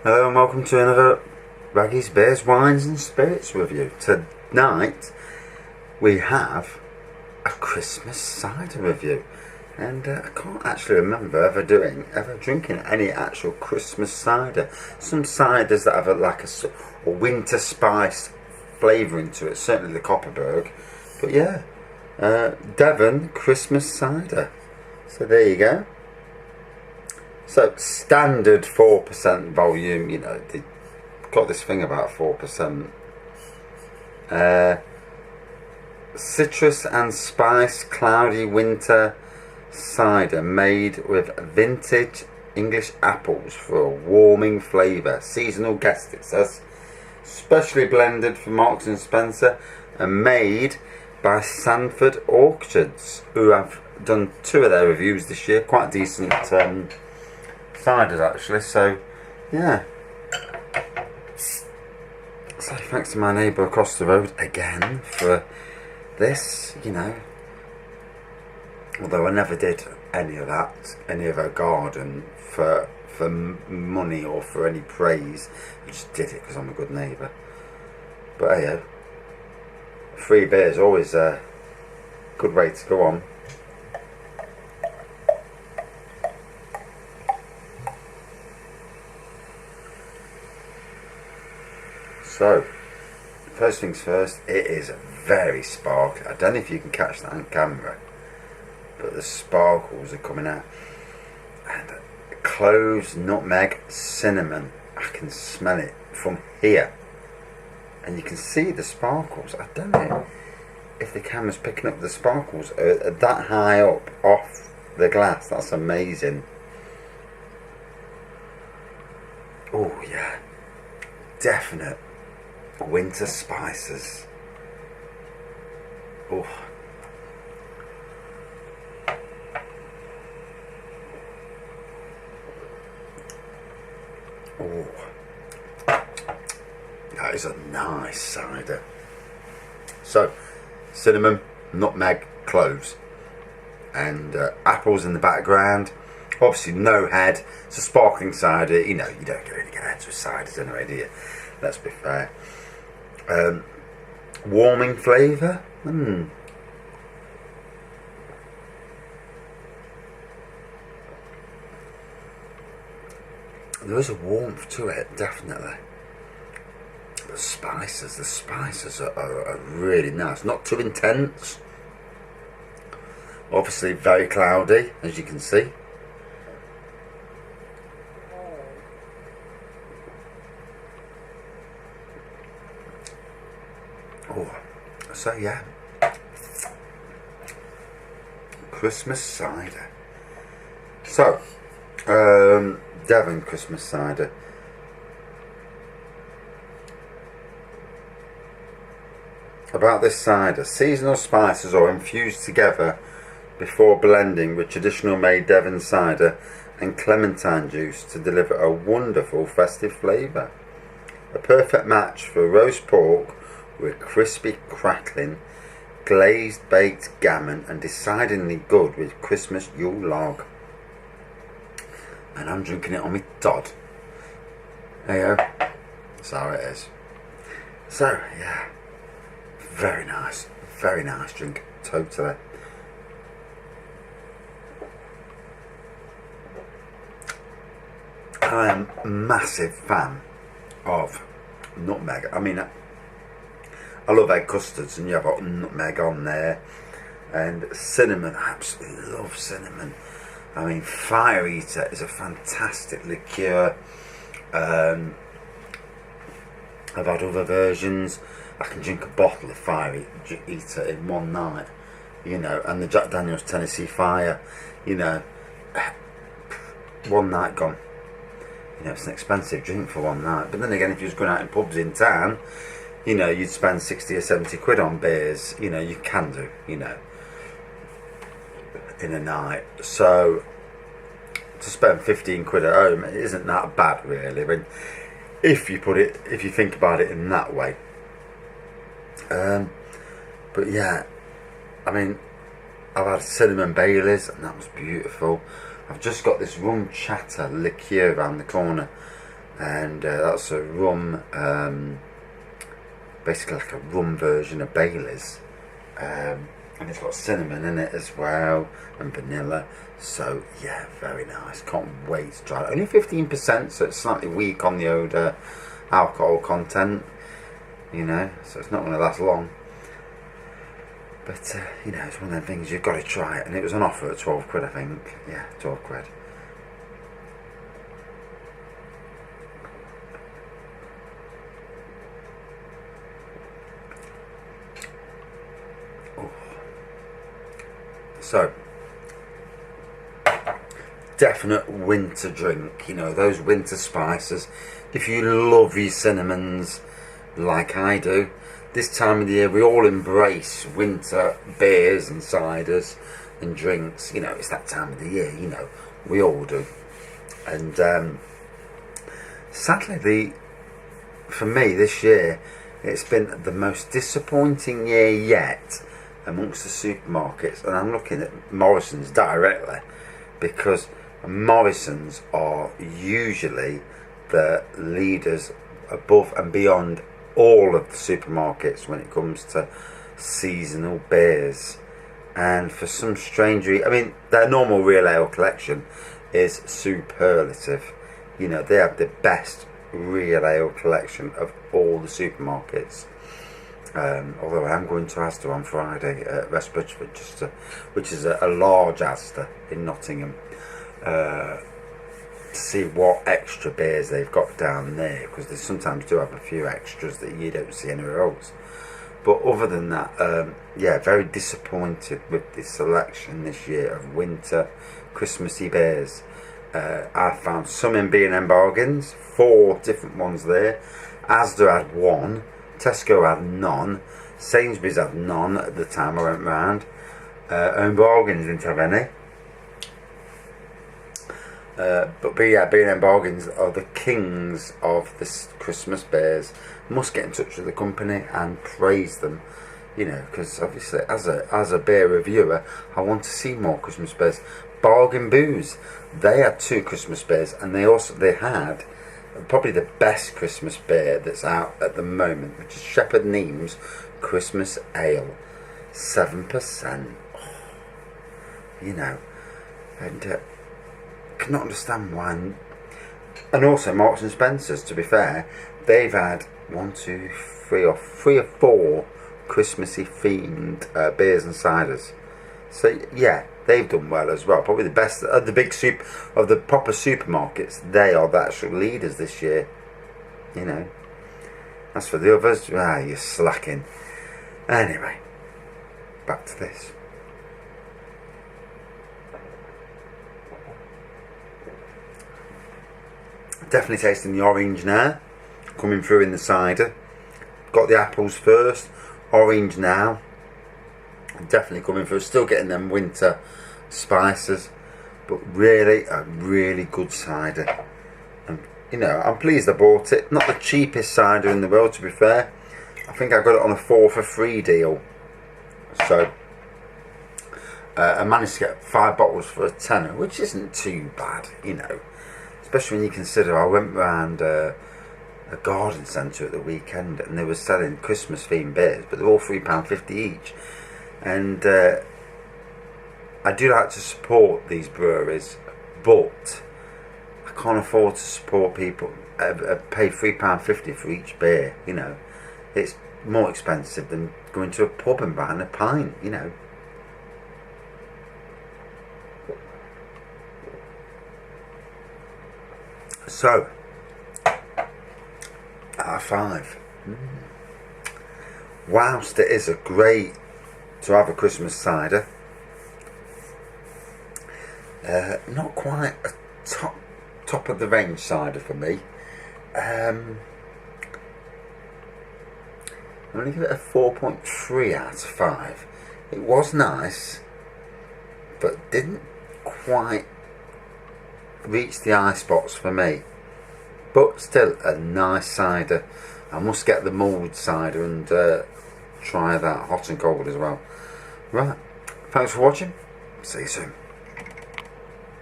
Hello and welcome to another Raggy's Beers, Wines and Spirits review. Tonight we have a Christmas cider review, and I can't actually remember ever drinking any actual Christmas cider. Some ciders that have a winter spice flavouring to it, certainly the Copperberg, but yeah, Devon Christmas cider. So there you go. So standard 4% volume, you know, they got this thing about 4%. Citrus and spice cloudy winter cider made with vintage English apples for a warming flavour. Seasonal guest, it says. Specially blended for Marks and Spencer and made by Sandford Orchards, who have done 2 of their reviews this year. Quite decent ciders actually, so yeah. So thanks to my neighbour across the road again for this, you know. Although I never did any of her garden for money or for any praise. I just did it because I'm a good neighbour. But hey, free beer is always a good way to go on. So, first things first, it is very sparkly. I don't know if you can catch that on camera, but the sparkles are coming out. And cloves, nutmeg, cinnamon, I can smell it from here. And you can see the sparkles. I don't know if the camera's picking up the sparkles that high up off the glass. That's amazing. Oh yeah, definite winter spices. Oh. Oh. That is a nice cider. So, cinnamon, nutmeg, cloves, and apples in the background. Obviously no head. It's a sparkling cider. You know, you don't really get heads with ciders anyway, do you? Let's be fair. Warming flavour. There is a warmth to it, definitely. The spices are really nice. Not too intense. Obviously very cloudy, as you can see. Oh, so yeah, Christmas cider. So, Devon Christmas cider. About this cider, seasonal spices are infused together before blending with traditional made Devon cider and clementine juice to deliver a wonderful festive flavour. A perfect match for roast pork with crispy crackling, glazed baked gammon, and decidedly good with Christmas Yule log. And I'm drinking it on my Todd. There you go. That's how it is. So yeah, very nice drink, totally. I am a massive fan of nutmeg. I mean, I love egg custards, and you have nutmeg on there, and cinnamon. I absolutely love cinnamon. I mean, Fire Eater is a fantastic liqueur. I've had other versions. I can drink a bottle of Fire Eater in one night, you know, and the Jack Daniel's Tennessee Fire, you know, one night gone. You know, it's an expensive drink for one night. But then again, if you're just going out in pubs in town, you know, you'd spend 60 or 70 quid on beers. You know, you can do, you know, in a night. So to spend 15 quid at home, it isn't that bad really. When if you think about it in that way. But yeah, I mean, I've had cinnamon Baileys and that was beautiful. I've just got this rum chatter liqueur around the corner, and that's a rum, basically like a rum version of Bailey's, and it's got cinnamon in it as well, and vanilla. So yeah, very nice. Can't wait to try it. Only 15%, so it's slightly weak on the old alcohol content, you know, so it's not going to last long. But you know, it's one of them things you've got to try it, and it was on offer at 12 quid, I think. Yeah, 12 quid. Oh. So, definite winter drink, you know, those winter spices. If you love your cinnamons like I do, this time of the year we all embrace winter beers and ciders and drinks. You know, it's that time of the year, you know, we all do. And sadly, for me this year, it's been the most disappointing year yet amongst the supermarkets, and I'm looking at Morrison's directly, because Morrison's are usually the leaders above and beyond all of the supermarkets when it comes to seasonal beers. And for some strange reason, I mean, their normal real ale collection is superlative. You know, they have the best real ale collection of all the supermarkets. Although I am going to Asda on Friday at West Bridgeford, which is a large Asda in Nottingham, to see what extra beers they've got down there, because they sometimes do have a few extras that you don't see anywhere else. But other than that, yeah, very disappointed with the selection this year of winter Christmassy beers. I found some in B&M Bargains, 4 different ones there. Asda had 1, Tesco had none, Sainsbury's had none at the time I went round. Home Bargains didn't have any. But yeah, B&M Bargains are the kings of this Christmas beers. Must get in touch with the company and praise them, you know, because obviously as a beer reviewer, I want to see more Christmas beers. Bargain Booze, they had 2 Christmas beers, and they had probably the best Christmas beer that's out at the moment, which is Shepherd Neame's Christmas Ale, 7%. Oh, you know, and cannot understand why. And also Marks and Spencer's, to be fair, they've had 3 or 4 Christmassy themed beers and ciders. So yeah, they've done well as well. Probably the best of the of the proper supermarkets. They are the actual leaders this year, you know. As for the others, you're slacking. Anyway, back to this. Definitely tasting the orange now, coming through in the cider. Got the apples first, orange now. Definitely coming through, still getting them winter spices, but really a really good cider. And you know, I'm pleased I bought it. Not the cheapest cider in the world, to be fair. I think I got it on a 4 for 3 deal. So I managed to get 5 bottles for a tenner, which isn't too bad, you know. Especially when you consider I went round a garden centre at the weekend, and they were selling Christmas themed beers, but they're all £3.50 each. And I do like to support these breweries, but I can't afford to support people pay £3.50 for each beer. You know, it's more expensive than going to a pub and buying a pint. You know. So, out of 5. Whilst it is a great to have a Christmas cider, not quite a top of the range cider for me. I'm going to give it a 4.3 out of 5. It was nice, but didn't quite reach the eye spots for me. But still a nice cider. I must get the mulled cider and try that hot and cold as well. Right, thanks for watching. See you soon.